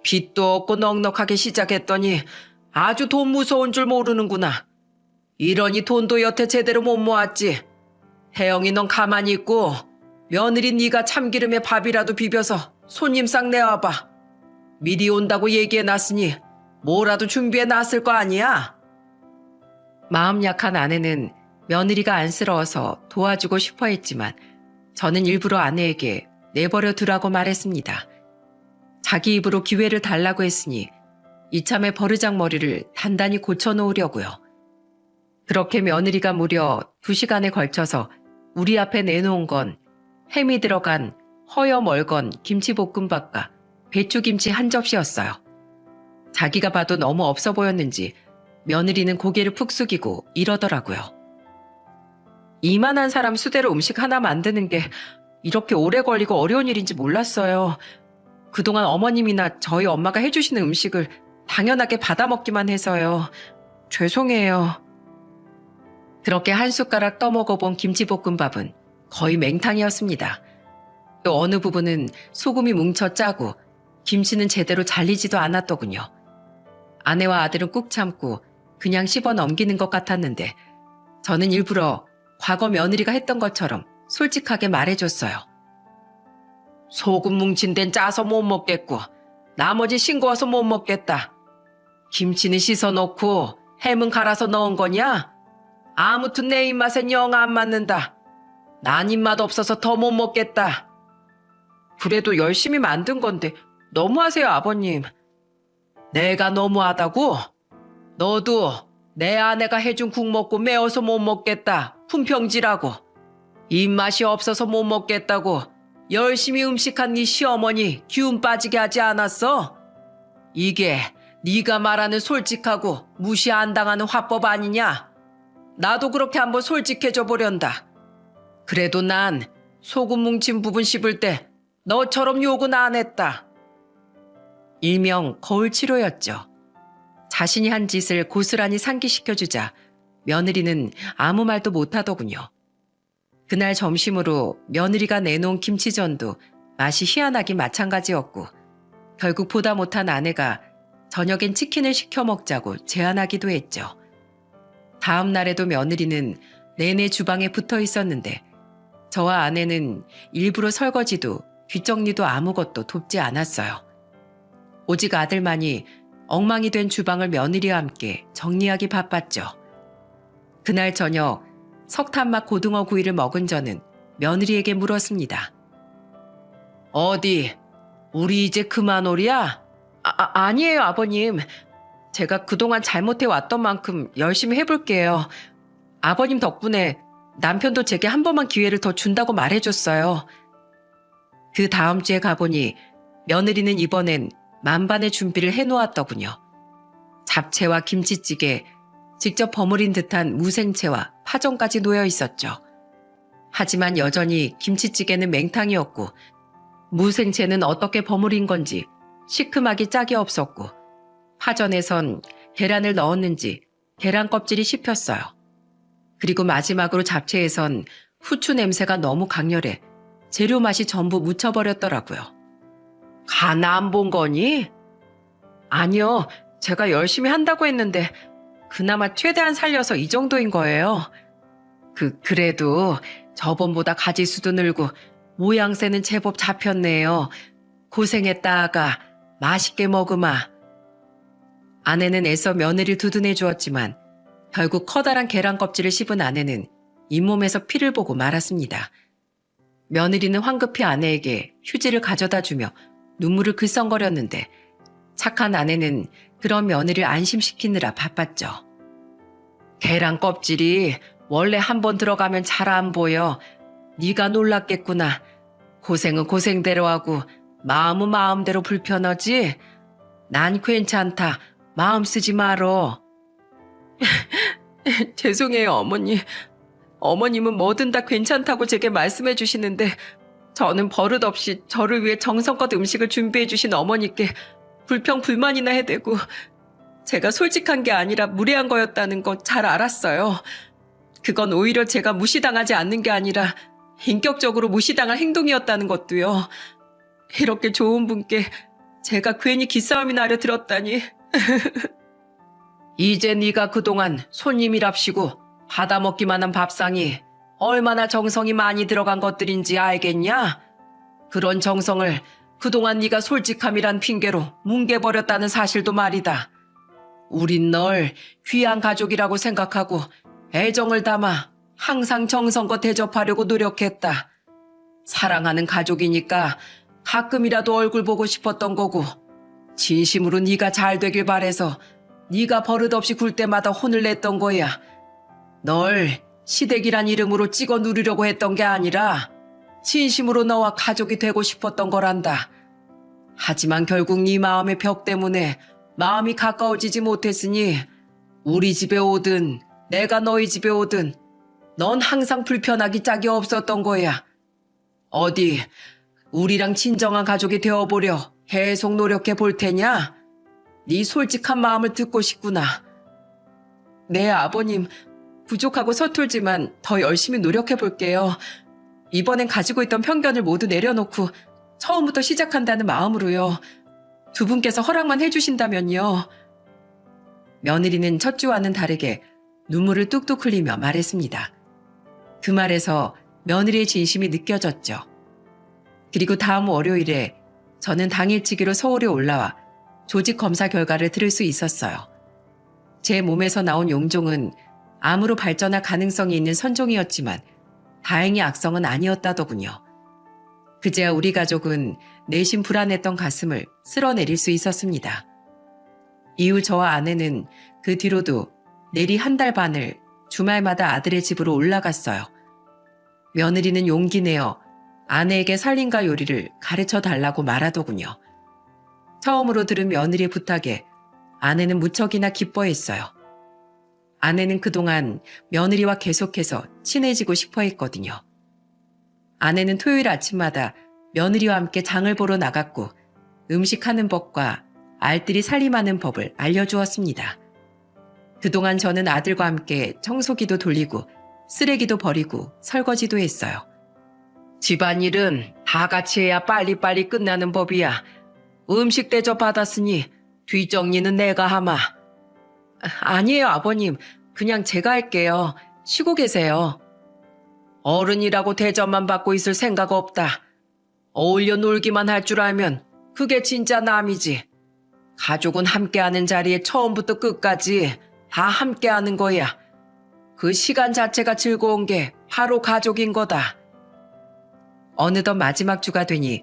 빚도 없고 넉넉하게 시작했더니 아주 돈 무서운 줄 모르는구나. 이러니 돈도 여태 제대로 못 모았지. 혜영이 넌 가만히 있고 며느리 네가 참기름에 밥이라도 비벼서 손님상 내와봐. 미리 온다고 얘기해놨으니 뭐라도 준비해놨을 거 아니야? 마음 약한 아내는 며느리가 안쓰러워서 도와주고 싶어 했지만 저는 일부러 아내에게 내버려 두라고 말했습니다. 자기 입으로 기회를 달라고 했으니 이참에 버르장머리를 단단히 고쳐놓으려고요. 그렇게 며느리가 무려 2시간에 걸쳐서 우리 앞에 내놓은 건 햄이 들어간 허여 멀건 김치볶음밥과 배추김치 한 접시였어요. 자기가 봐도 너무 없어 보였는지 며느리는 고개를 푹 숙이고 이러더라고요. 이만한 사람 수대로 음식 하나 만드는 게 이렇게 오래 걸리고 어려운 일인지 몰랐어요. 그동안 어머님이나 저희 엄마가 해주시는 음식을 당연하게 받아먹기만 해서요. 죄송해요. 그렇게 한 숟가락 떠먹어본 김치볶음밥은 거의 맹탕이었습니다. 또 어느 부분은 소금이 뭉쳐 짜고 김치는 제대로 잘리지도 않았더군요. 아내와 아들은 꾹 참고 그냥 씹어 넘기는 것 같았는데 저는 일부러 과거 며느리가 했던 것처럼 솔직하게 말해줬어요. 소금 뭉친 데는 짜서 못 먹겠고 나머지 싱거워서 못 먹겠다. 김치는 씻어 놓고 햄은 갈아서 넣은 거냐? 아무튼 내 입맛엔 영 안 맞는다. 난 입맛 없어서 더 못 먹겠다. 그래도 열심히 만든 건데 너무하세요, 아버님. 내가 너무하다고? 너도 내 아내가 해준 국 먹고 매워서 못 먹겠다. 품평지라고. 입맛이 없어서 못 먹겠다고 열심히 음식한 네 시어머니 기운 빠지게 하지 않았어? 이게 네가 말하는 솔직하고 무시 안 당하는 화법 아니냐? 나도 그렇게 한번 솔직해져 보련다. 그래도 난 소금 뭉친 부분 씹을 때 너처럼 욕은 안 했다. 일명 거울 치료였죠. 자신이 한 짓을 고스란히 상기시켜주자 며느리는 아무 말도 못하더군요. 그날 점심으로 며느리가 내놓은 김치전도 맛이 희한하기 마찬가지였고 결국 보다 못한 아내가 저녁엔 치킨을 시켜 먹자고 제안하기도 했죠. 다음 날에도 며느리는 내내 주방에 붙어 있었는데 저와 아내는 일부러 설거지도 뒷정리도 아무것도 돕지 않았어요. 오직 아들만이 엉망이 된 주방을 며느리와 함께 정리하기 바빴죠. 그날 저녁 석탄맛 고등어 구이를 먹은 저는 며느리에게 물었습니다. 어디 우리 이제 그만 오랴? 아니에요, 아버님. 제가 그동안 잘못해 왔던 만큼 열심히 해볼게요. 아버님 덕분에 남편도 제게 한 번만 기회를 더 준다고 말해줬어요. 그 다음 주에 가보니 며느리는 이번엔 만반의 준비를 해놓았더군요. 잡채와 김치찌개, 직접 버무린 듯한 무생채와 파전까지 놓여 있었죠. 하지만 여전히 김치찌개는 맹탕이었고 무생채는 어떻게 버무린 건지 시큼하기 짝이 없었고 파전에선 계란을 넣었는지 계란 껍질이 씹혔어요. 그리고 마지막으로 잡채에선 후추 냄새가 너무 강렬해 재료 맛이 전부 묻혀버렸더라고요. 간 안 본 거니? 아니요. 제가 열심히 한다고 했는데 그나마 최대한 살려서 이 정도인 거예요. 그래도 저번보다 가지수도 늘고 모양새는 제법 잡혔네요. 고생했다 아가. 맛있게 먹으마. 아내는 애써 며느리를 두둔해 주었지만 결국 커다란 계란 껍질을 씹은 아내는 잇몸에서 피를 보고 말았습니다. 며느리는 황급히 아내에게 휴지를 가져다 주며 눈물을 글썽거렸는데 착한 아내는 그런 며느리를 안심시키느라 바빴죠. 계란 껍질이 원래 한 번 들어가면 잘 안 보여. 네가 놀랐겠구나. 고생은 고생대로 하고 마음은 마음대로 불편하지? 난 괜찮다. 마음 쓰지 말어. 죄송해요, 어머니. 어머님은 뭐든 다 괜찮다고 제게 말씀해 주시는데 저는 버릇없이 저를 위해 정성껏 음식을 준비해 주신 어머니께 불평불만이나 해대고 제가 솔직한 게 아니라 무례한 거였다는 거 잘 알았어요. 그건 오히려 제가 무시당하지 않는 게 아니라 인격적으로 무시당할 행동이었다는 것도요. 이렇게 좋은 분께 제가 괜히 기싸움이나 하려 들었다니. 이제 네가 그동안 손님이랍시고 받아먹기만 한 밥상이 얼마나 정성이 많이 들어간 것들인지 알겠냐? 그런 정성을 그동안 네가 솔직함이란 핑계로 뭉개버렸다는 사실도 말이다. 우린 널 귀한 가족이라고 생각하고 애정을 담아 항상 정성껏 대접하려고 노력했다. 사랑하는 가족이니까 가끔이라도 얼굴 보고 싶었던 거고 진심으로 네가 잘 되길 바래서 네가 버릇없이 굴 때마다 혼을 냈던 거야. 널 시댁이란 이름으로 찍어 누르려고 했던 게 아니라 진심으로 너와 가족이 되고 싶었던 거란다. 하지만 결국 네 마음의 벽 때문에 마음이 가까워지지 못했으니 우리 집에 오든 내가 너희 집에 오든 넌 항상 불편하기 짝이 없었던 거야. 어디 우리랑 진정한 가족이 되어보려 계속 노력해 볼 테냐? 네 솔직한 마음을 듣고 싶구나. 네, 아버님. 부족하고 서툴지만 더 열심히 노력해 볼게요. 이번엔 가지고 있던 편견을 모두 내려놓고 처음부터 시작한다는 마음으로요. 두 분께서 허락만 해주신다면요. 며느리는 첫 주와는 다르게 눈물을 뚝뚝 흘리며 말했습니다. 그 말에서 며느리의 진심이 느껴졌죠. 그리고 다음 월요일에 저는 당일치기로 서울에 올라와 조직 검사 결과를 들을 수 있었어요. 제 몸에서 나온 용종은 암으로 발전할 가능성이 있는 선종이었지만 다행히 악성은 아니었다더군요. 그제야 우리 가족은 내심 불안했던 가슴을 쓸어내릴 수 있었습니다. 이후 저와 아내는 그 뒤로도 내리 한 달 반을 주말마다 아들의 집으로 올라갔어요. 며느리는 용기 내어 아내에게 살림과 요리를 가르쳐 달라고 말하더군요. 처음으로 들은 며느리의 부탁에 아내는 무척이나 기뻐했어요. 아내는 그동안 며느리와 계속해서 친해지고 싶어 했거든요. 아내는 토요일 아침마다 며느리와 함께 장을 보러 나갔고 음식하는 법과 알뜰히 살림하는 법을 알려주었습니다. 그동안 저는 아들과 함께 청소기도 돌리고 쓰레기도 버리고 설거지도 했어요. 집안일은 다 같이 해야 빨리빨리 끝나는 법이야. 음식 대접 받았으니 뒷정리는 내가 하마. 아니에요, 아버님. 그냥 제가 할게요. 쉬고 계세요. 어른이라고 대접만 받고 있을 생각 없다. 어울려 놀기만 할 줄 알면 그게 진짜 남이지. 가족은 함께하는 자리에 처음부터 끝까지 다 함께하는 거야. 그 시간 자체가 즐거운 게 바로 가족인 거다. 어느덧 마지막 주가 되니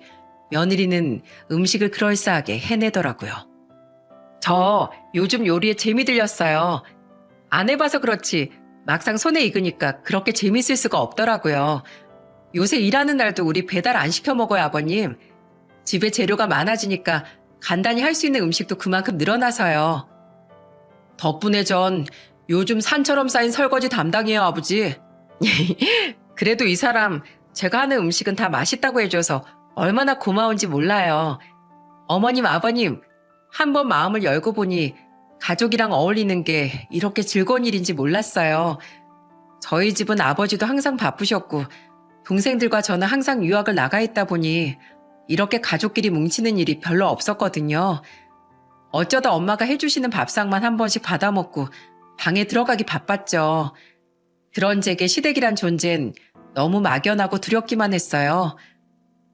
며느리는 음식을 그럴싸하게 해내더라고요. 저 요즘 요리에 재미 들렸어요. 안 해봐서 그렇지 막상 손에 익으니까 그렇게 재밌을 수가 없더라고요. 요새 일하는 날도 우리 배달 안 시켜 먹어요, 아버님. 집에 재료가 많아지니까 간단히 할 수 있는 음식도 그만큼 늘어나서요. 덕분에 전 요즘 산처럼 쌓인 설거지 담당이에요, 아버지. 그래도 이 사람 제가 하는 음식은 다 맛있다고 해줘서 얼마나 고마운지 몰라요. 어머님, 아버님, 한번 마음을 열고 보니 가족이랑 어울리는 게 이렇게 즐거운 일인지 몰랐어요. 저희 집은 아버지도 항상 바쁘셨고 동생들과 저는 항상 유학을 나가 있다 보니 이렇게 가족끼리 뭉치는 일이 별로 없었거든요. 어쩌다 엄마가 해주시는 밥상만 한 번씩 받아먹고 방에 들어가기 바빴죠. 그런 제게 시댁이란 존재는 너무 막연하고 두렵기만 했어요.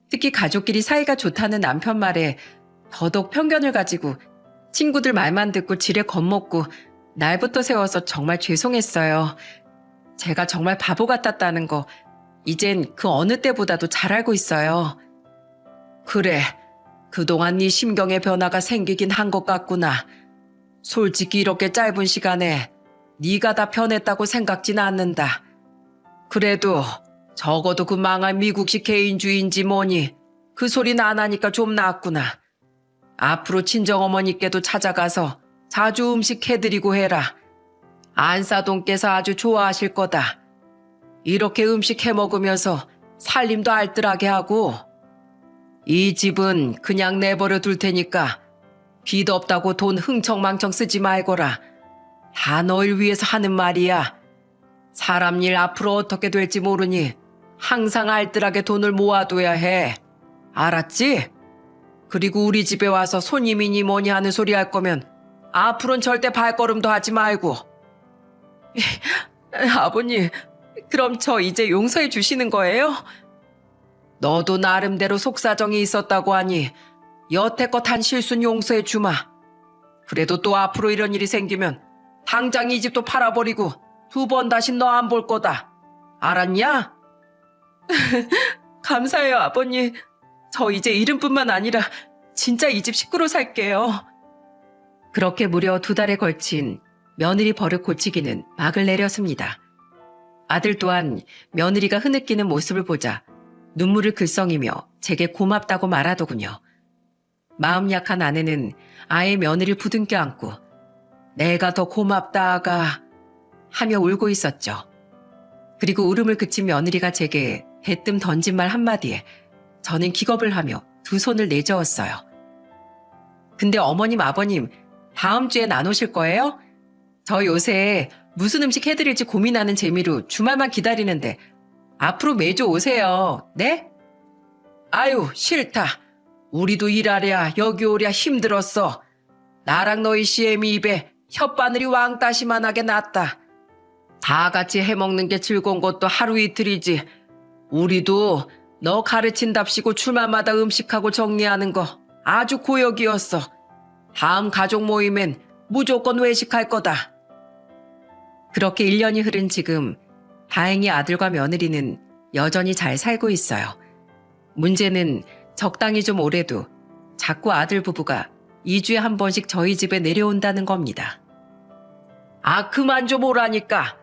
특히 가족끼리 사이가 좋다는 남편 말에 더더욱 편견을 가지고 친구들 말만 듣고 지레 겁먹고 날부터 세워서 정말 죄송했어요. 제가 정말 바보 같았다는 거 이젠 그 어느 때보다도 잘 알고 있어요. 그래, 그동안 네 심경의 변화가 생기긴 한 것 같구나. 솔직히 이렇게 짧은 시간에 네가 다 변했다고 생각진 않는다. 그래도 적어도 그 망할 미국식 개인주의인지 뭐니 그 소리는 안 하니까 좀 나았구나. 앞으로 친정어머니께도 찾아가서 자주 음식 해드리고 해라. 안사돈께서 아주 좋아하실 거다. 이렇게 음식 해먹으면서 살림도 알뜰하게 하고 이 집은 그냥 내버려 둘 테니까 빚 없다고 돈 흥청망청 쓰지 말거라. 다 너를 위해서 하는 말이야. 사람 일 앞으로 어떻게 될지 모르니 항상 알뜰하게 돈을 모아둬야 해. 알았지? 그리고 우리 집에 와서 손님이니 뭐니 하는 소리 할 거면 앞으로는 절대 발걸음도 하지 말고. 아버님, 그럼 저 이제 용서해 주시는 거예요? 너도 나름대로 속사정이 있었다고 하니 여태껏 한 실수는 용서해 주마. 그래도 또 앞으로 이런 일이 생기면 당장 이 집도 팔아버리고 2번 다시 너 안 볼 거다. 알았냐? 감사해요, 아버님. 저 이제 이름뿐만 아니라 진짜 이 집 식구로 살게요. 그렇게 무려 2달에 걸친 며느리 버릇 고치기는 막을 내렸습니다. 아들 또한 며느리가 흐느끼는 모습을 보자 눈물을 글썽이며 제게 고맙다고 말하더군요. 마음 약한 아내는 아예 며느리를 부둥켜 안고 내가 더 고맙다 아가 하며 울고 있었죠. 그리고 울음을 그친 며느리가 제게 대뜸 던진 말 한마디에 저는 기겁을 하며 2손을 내저었어요. 근데 어머님 아버님 다음 주엔 안 오실 거예요? 저 요새 무슨 음식 해드릴지 고민하는 재미로 주말만 기다리는데 앞으로 매주 오세요. 네? 아유 싫다. 우리도 일하랴 여기 오랴 힘들었어. 나랑 너희 시애미 입에 혓바늘이 왕따시만하게 났다. 다 같이 해먹는 게 즐거운 것도 하루 이틀이지. 우리도 너 가르친답시고 주말마다 음식하고 정리하는 거 아주 고역이었어. 다음 가족 모임엔 무조건 외식할 거다. 그렇게 1년이 흐른 지금 다행히 아들과 며느리는 여전히 잘 살고 있어요. 문제는 적당히 좀 오래도 자꾸 아들 부부가 2주에 한 번씩 저희 집에 내려온다는 겁니다. 아 그만 좀 오라니까.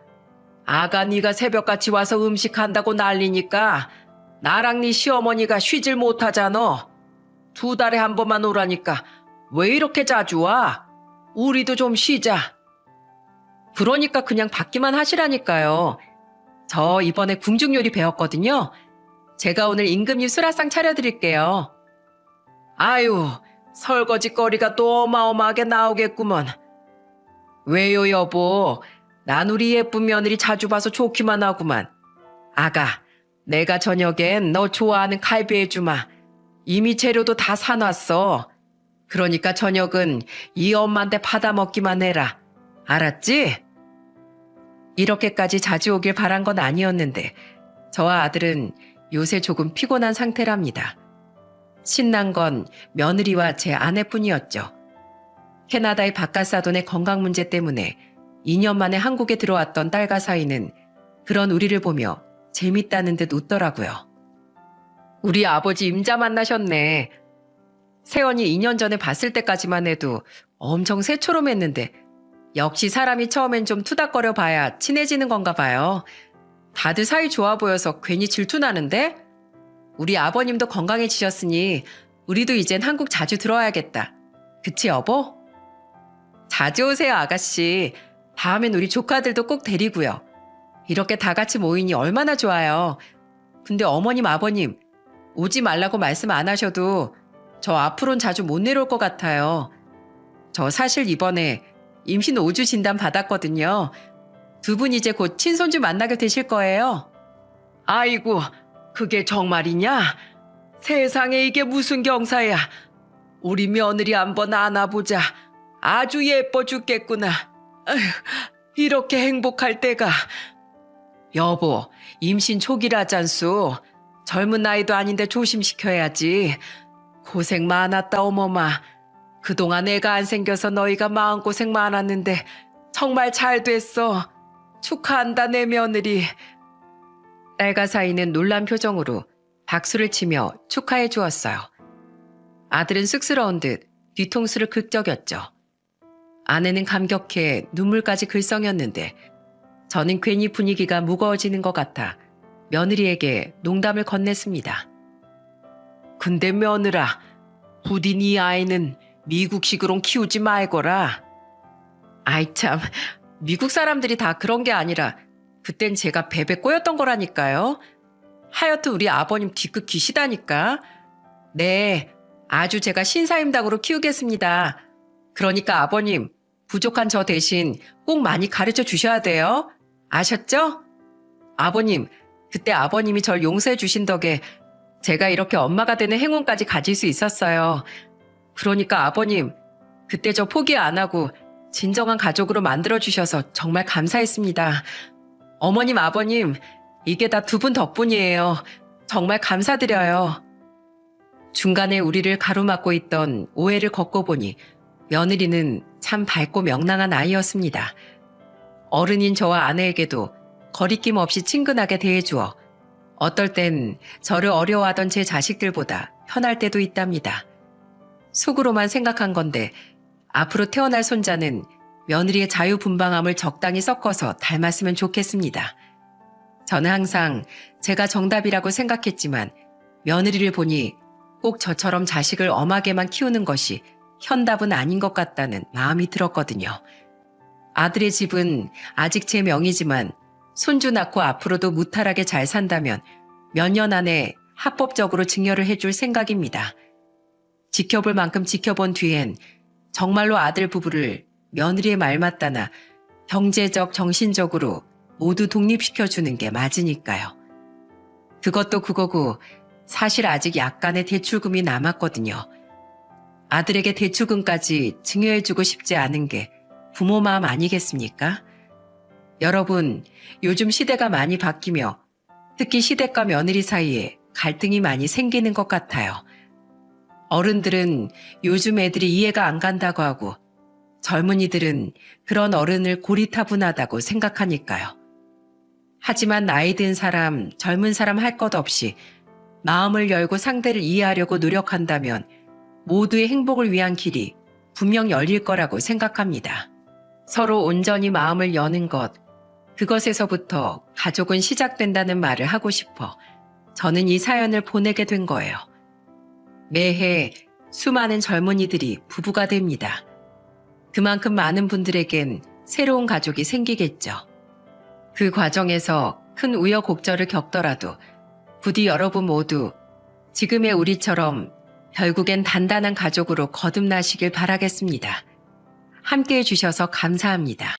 아가 네가 새벽같이 와서 음식한다고 난리니까 나랑 네 시어머니가 쉬질 못하잖아. 2달에 한 번만 오라니까 왜 이렇게 자주 와? 우리도 좀 쉬자. 그러니까 그냥 받기만 하시라니까요. 저 이번에 궁중 요리 배웠거든요. 제가 오늘 임금님 수라상 차려드릴게요. 아유, 설거지 거리가 또 어마어마하게 나오겠구먼. 왜요 여보? 난 우리 예쁜 며느리 자주 봐서 좋기만 하구만. 아가, 내가 저녁엔 너 좋아하는 갈비 해주마. 이미 재료도 다 사놨어. 그러니까 저녁은 이 엄마한테 받아먹기만 해라. 알았지? 이렇게까지 자주 오길 바란 건 아니었는데 저와 아들은 요새 조금 피곤한 상태랍니다. 신난 건 며느리와 제 아내뿐이었죠. 캐나다의 바깥사돈의 건강 문제 때문에 2년 만에 한국에 들어왔던 딸과 사이는 그런 우리를 보며 재밌다는 듯 웃더라고요. 우리 아버지 임자 만나셨네. 세연이 2년 전에 봤을 때까지만 해도 엄청 새초롬했는데 역시 사람이 처음엔 좀 투닥거려 봐야 친해지는 건가 봐요. 다들 사이 좋아 보여서 괜히 질투나는데? 우리 아버님도 건강해지셨으니 우리도 이젠 한국 자주 들어와야겠다. 그치 여보? 자주 오세요 아가씨. 다음엔 우리 조카들도 꼭 데리고요. 이렇게 다 같이 모이니 얼마나 좋아요. 근데 어머님 아버님 오지 말라고 말씀 안 하셔도 저 앞으로는 자주 못 내려올 것 같아요. 저 사실 이번에 임신 5주 진단 받았거든요. 2분 이제 곧 친손주 만나게 되실 거예요. 아이고 그게 정말이냐? 세상에 이게 무슨 경사야. 우리 며느리 한번 안아보자. 아주 예뻐 죽겠구나. 아휴, 이렇게 행복할 때가. 여보, 임신 초기라잖소. 젊은 나이도 아닌데 조심시켜야지. 고생 많았다 어머마. 그동안 애가 안 생겨서 너희가 마음고생 많았는데 정말 잘 됐어. 축하한다 내 며느리. 딸과 사이는 놀란 표정으로 박수를 치며 축하해 주었어요. 아들은 쑥스러운 듯 뒤통수를 긁적였죠. 아내는 감격해 눈물까지 글썽였는데 저는 괜히 분위기가 무거워지는 것 같아 며느리에게 농담을 건넸습니다. 근데 며느라, 부디 네 아이는 미국식으론 키우지 말거라. 아이 참, 미국 사람들이 다 그런 게 아니라 그땐 제가 베베 꼬였던 거라니까요. 하여튼 우리 아버님 뒤끝 기시다니까. 네, 아주 제가 신사임당으로 키우겠습니다. 그러니까 아버님, 부족한 저 대신 꼭 많이 가르쳐 주셔야 돼요. 아셨죠? 아버님, 그때 아버님이 절 용서해 주신 덕에 제가 이렇게 엄마가 되는 행운까지 가질 수 있었어요. 그러니까 아버님, 그때 저 포기 안 하고 진정한 가족으로 만들어 주셔서 정말 감사했습니다. 어머님, 아버님, 이게 다 두 분 덕분이에요. 정말 감사드려요. 중간에 우리를 가로막고 있던 오해를 걷고 보니 며느리는 참 밝고 명랑한 아이였습니다. 어른인 저와 아내에게도 거리낌 없이 친근하게 대해주어 어떨 땐 저를 어려워하던 제 자식들보다 편할 때도 있답니다. 속으로만 생각한 건데 앞으로 태어날 손자는 며느리의 자유분방함을 적당히 섞어서 닮았으면 좋겠습니다. 저는 항상 제가 정답이라고 생각했지만 며느리를 보니 꼭 저처럼 자식을 엄하게만 키우는 것이 현답은 아닌 것 같다는 마음이 들었거든요. 아들의 집은 아직 제 명의지만 손주 낳고 앞으로도 무탈하게 잘 산다면 몇 년 안에 합법적으로 증여를 해줄 생각입니다. 지켜볼 만큼 지켜본 뒤엔 정말로 아들 부부를 며느리의 말 맞다나 경제적, 정신적으로 모두 독립시켜주는 게 맞으니까요. 그것도 그거고 사실 아직 약간의 대출금이 남았거든요. 아들에게 대출금까지 증여해주고 싶지 않은 게 부모 마음 아니겠습니까? 여러분, 요즘 시대가 많이 바뀌며 특히 시댁과 며느리 사이에 갈등이 많이 생기는 것 같아요. 어른들은 요즘 애들이 이해가 안 간다고 하고 젊은이들은 그런 어른을 고리타분하다고 생각하니까요. 하지만 나이 든 사람, 젊은 사람 할 것 없이 마음을 열고 상대를 이해하려고 노력한다면 모두의 행복을 위한 길이 분명 열릴 거라고 생각합니다. 서로 온전히 마음을 여는 것, 그것에서부터 가족은 시작된다는 말을 하고 싶어 저는 이 사연을 보내게 된 거예요. 매해 수많은 젊은이들이 부부가 됩니다. 그만큼 많은 분들에겐 새로운 가족이 생기겠죠. 그 과정에서 큰 우여곡절을 겪더라도 부디 여러분 모두 지금의 우리처럼 결국엔 단단한 가족으로 거듭나시길 바라겠습니다. 함께해 주셔서 감사합니다.